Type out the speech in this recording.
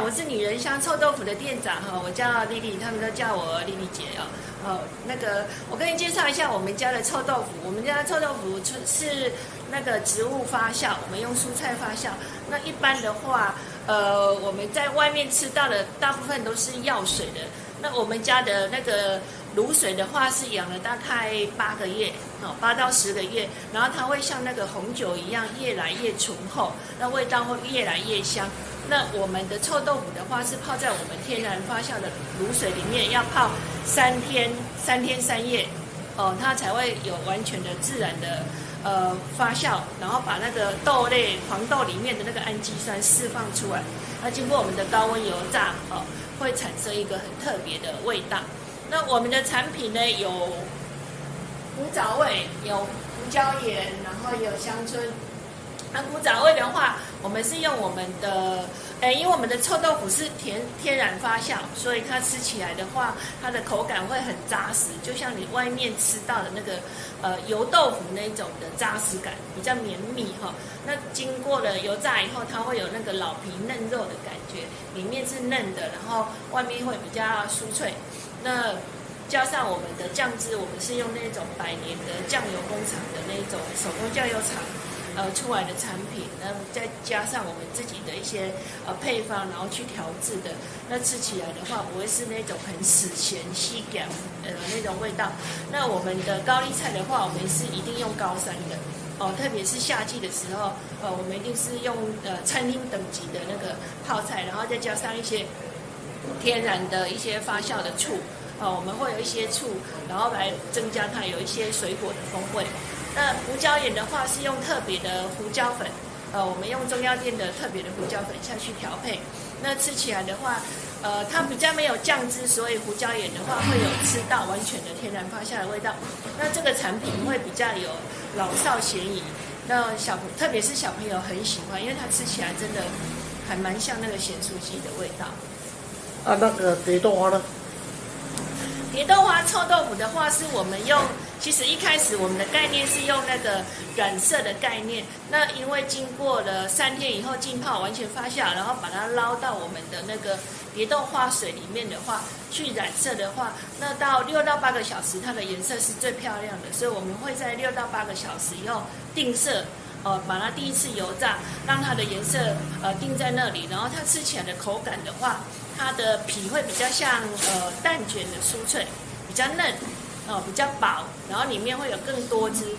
我是女人香臭豆腐的店长哈，我叫丽丽，他们都叫我丽丽姐哦。我跟你介绍一下我们家的臭豆腐。我们家的臭豆腐是那个植物发酵，我们用蔬菜发酵。那一般的话，我们在外面吃到的大部分都是药水的。那我们家的那个卤水的话是养了大概8个月，8到10个月，然后它会像那个红酒一样越来越醇厚，那味道会越来越香。那我们的臭豆腐的话是泡在我们天然发酵的卤水里面，要泡3天3夜，它才会有完全的自然的发酵，然后把那个豆类黄豆里面的那个氨基酸释放出来。那经过我们的高温油炸，会产生一个很特别的味道。那我们的产品呢，有古早味，有胡椒盐，然后有香椿。那古早味的话，我们是用我们的，因为我们的臭豆腐是天然发酵，所以它吃起来的话，它的口感会很扎实，就像你外面吃到的那个油豆腐那种的扎实感，比较绵密哈。那经过了油炸以后，它会有那个老皮嫩肉的感觉，里面是嫩的，然后外面会比较酥脆。那加上我们的酱汁，我们是用那种100年的酱油工厂的那种手工酱油厂出来的产品，然后再加上我们自己的一些配方，然后去调制的，那吃起来的话不会是那种很死咸细感那种味道。那我们的高丽菜的话，我们是一定用高山的特别是夏季的时候，我们一定是用餐厅等级的那个泡菜，然后再加上一些天然的一些发酵的醋。我们会有一些醋，然后来增加它有一些水果的风味。那胡椒盐的话是用特别的胡椒粉，我们用中药店的特别的胡椒粉下去调配。那吃起来的话，它比较没有酱汁，所以胡椒盐的话会有吃到完全的天然发酵的味道。那这个产品会比较有老少咸宜，那特别是小朋友很喜欢，因为它吃起来真的还蛮像那个咸酥鸡的味道。那个蝶豆花呢？蝶豆花臭豆腐的话，是我们其实一开始我们的概念是用那个染色的概念。那因为经过了3天以后浸泡完全发酵，然后把它捞到我们的那个蝶豆花水里面的话，去染色的话，那到6到8个小时，它的颜色是最漂亮的。所以我们会在6到8个小时以后定色。把它第一次油炸，让它的颜色定在那里，然后它吃起来的口感的话，它的皮会比较像蛋卷的酥脆，比较嫩，比较薄，然后里面会有更多汁，